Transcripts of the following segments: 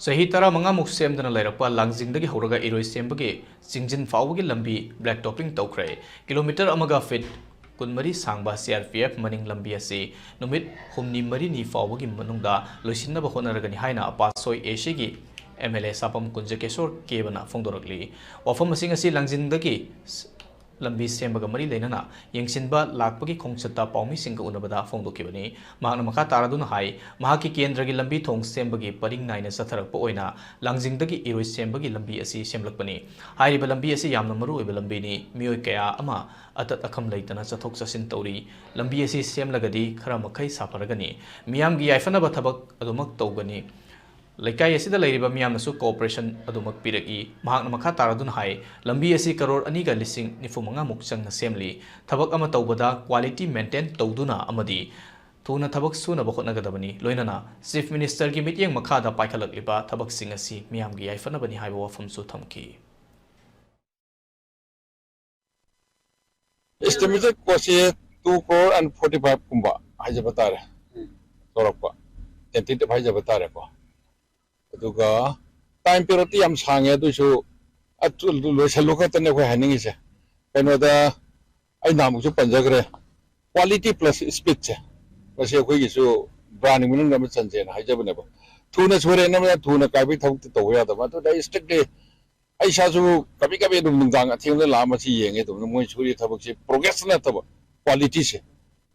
ꯆꯍꯤ 15 ꯁꯦꯝꯗꯅ ꯂꯩꯔꯛꯄ ꯂꯥꯡꯖꯤꯡꯗꯒꯤ ꯍꯧꯔꯒ ꯏꯔꯣꯏ ꯁꯦꯝꯕꯒꯤ ꯆꯤꯡꯖꯤꯟ ꯐꯥꯎꯕꯒꯤ ꯂꯝꯕꯤ ꯕ꯭ꯂꯦꯛ ꯇꯣꯞꯄꯤꯡ ꯇꯧꯈ꯭ꯔꯦ꯫ ꯀꯤꯂꯣꯃꯤꯇꯔ ꯑꯃꯒ ꯐꯤꯠ 24 ꯁꯥꯡꯕ CRPF ꯃꯅꯤꯡ ꯂꯝꯕꯤ ꯑꯁꯤ ꯅꯨꯃꯤꯠ 6-4 ꯐꯥꯎꯕꯒꯤ ꯃꯅꯨꯡꯗ ꯂꯣꯏꯁꯤꯟꯅꯕ ꯍꯣꯠꯅꯔꯒꯅꯤ ꯍꯥꯏꯅ ꯑꯄꯥꯁꯣꯏ ACꯒꯤ MLA ꯁꯥꯄꯝ ꯀꯨꯟꯖꯀꯦꯁꯣꯔ ꯀꯦꯕꯅ ꯐꯣꯡꯗꯣꯔꯛꯂꯤ꯫ ꯋꯥꯐꯝ ꯑꯁꯤꯡ ꯑꯁꯤ ꯂꯥꯡꯖꯤꯡꯗꯒꯤ ꯂꯝꯕꯤ ꯁꯦꯝꯕꯒ ꯃꯔꯤ ꯂꯩꯅꯅ ꯌꯦꯡꯁꯤꯟꯕ ꯂꯥꯛꯄꯒꯤ ꯈꯣꯡꯆꯠꯇ ꯄꯥꯎꯃꯤꯁꯤꯡꯒ ꯎꯅꯕꯗ ꯐꯣꯡꯗꯣꯛꯈꯤꯕꯅꯤ꯫ ꯃꯍꯥꯛꯅ ꯃꯈꯥ ꯇꯥꯔꯗꯨꯅ ꯍꯥꯏ ꯃꯍꯥꯛꯀꯤ ꯀꯦꯟꯗ꯭ꯔꯒꯤ ꯂꯝꯕꯤ ꯊꯣꯡ ꯁꯦꯝꯕꯒꯤ ꯄꯔꯤꯡ ꯅꯥꯏꯅ ꯆꯠꯊꯔꯛꯄ ꯑꯣꯏꯅ ꯂꯥꯡꯖꯤꯡꯗꯒꯤ ꯏꯔꯣꯏ ꯁꯦꯝꯕꯒꯤ ꯂꯝꯕꯤ ꯑꯁꯤ ꯁꯦꯝꯂꯛꯄꯅꯤ꯫ ꯍꯥꯏꯔꯤꯕ ꯂꯝꯕꯤ ꯑꯁꯤ ꯌꯥꯝꯅ ꯃꯔꯨꯑꯣꯏꯕ ꯂꯝꯕꯤꯅꯤ꯫ ꯃꯤꯑꯣꯏ ꯀꯌꯥ ꯑꯃ ꯑꯇꯠ ꯑꯈꯝ ꯂꯩꯇꯅ ꯆꯠꯊꯣꯛ ꯆꯠꯁꯤन ꯇꯧꯔꯤ꯫ ꯂꯝꯕꯤ ꯑꯁꯤ ꯁꯦꯝꯂꯒꯗꯤ ꯈꯔ ꯃꯈꯩ ꯁꯥꯐꯔꯒꯅꯤ꯫ ꯃꯤꯌꯥꯝꯒꯤ ꯌꯥꯏꯐꯅꯕ ꯊꯕꯛ ꯑꯗꯨꯃꯛ ꯇꯧꯒꯅꯤ꯫ ꯂꯩꯀꯥꯏ ꯑꯁꯤꯗ ꯂꯩꯔꯤꯕ ꯃꯤꯌꯥꯝꯅꯁꯨ ꯀꯣꯑꯣꯄꯔꯦꯁꯟ ꯑꯗꯨꯃꯛ ꯄꯤꯔꯛꯏ꯫ ꯃꯍꯥꯛꯅ ꯃꯈꯥ ꯇꯥꯔꯗꯨꯅ ꯍꯥꯏ ꯂꯝꯕꯤ ꯑꯁꯤ ꯀꯔꯣꯔ 2.95 ꯃꯨꯛ ꯆꯪꯅ ꯁꯦꯝꯂꯤ꯫ ꯊꯕꯛ ꯑꯃ ꯇꯧꯕꯗ ꯀ꯭ꯋꯥꯂꯤꯇꯤ ꯃꯦꯟꯇꯦꯟ ꯇꯧꯗꯨꯅ ꯑꯃꯗꯤ ꯊꯨꯅ ꯊꯕꯛ ꯁꯨꯅꯕ ꯍꯣꯠꯅꯒꯗꯕꯅꯤ꯫ ꯂꯣꯏꯅꯅ ꯆꯤꯐ ꯃꯤꯅꯤꯁꯇꯔꯒꯤ ꯃꯤꯠꯌꯦꯡ ꯃꯈꯥꯗ ꯄꯥꯏꯈꯠꯂꯛꯂꯤꯕ ꯊꯕꯛꯁꯤꯡ ꯑꯁꯤ ꯃꯤꯌꯥꯝꯒꯤ ꯌꯥꯏꯐꯅꯕꯅꯤ ꯍꯥꯏꯕ ꯋꯥꯐꯝꯁꯨ ꯊꯝꯈꯤ꯫ Estimated cost is 2 crore and 45 kumba haijaba tare torokpa tentative haijaba tare ko aduga time period yam sange adusu atul loisalu khatane ko haningi se kano da ai namu su panjagre quality plus speed che mase khoi gi su branding mun ngam chanje na haijaba ne ba thuna sore na ma thuna kai bi thau to ya da ma to dai strictly ai sa su kabi dum nang athing la ma si yenge dum moi suri thabak si progress na tab quality se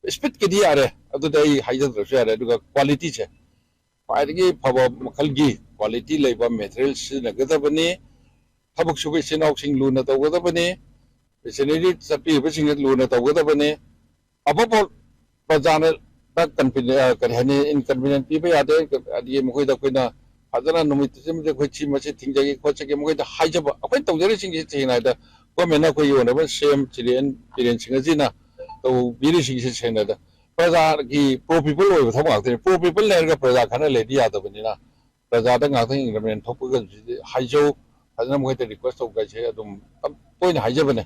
speed ke di are adu dai haija dra su are aduga quality che pai phaba makhal gi quality leiba material si na gada bani thabak su be sinau sing lu na taw gada bani machinery chapi be sing lu na taw gada bani above pajana ta convenient kan hani inconvenient pi ba ade adi mo da koina fazana numit sim je khoi chi ma se thingjagi khochage mo da haijaba akhoi tawjari sing ji thina da government ko yo na ba sem chilian piren sing ji na to biri sing se sena da praja ki pro people oi thang ak te pro people le ga praja khana le di ya da bani na praja da ngak thing government thok ga haijo fazana mo da request to ga che adum poin haijaba ne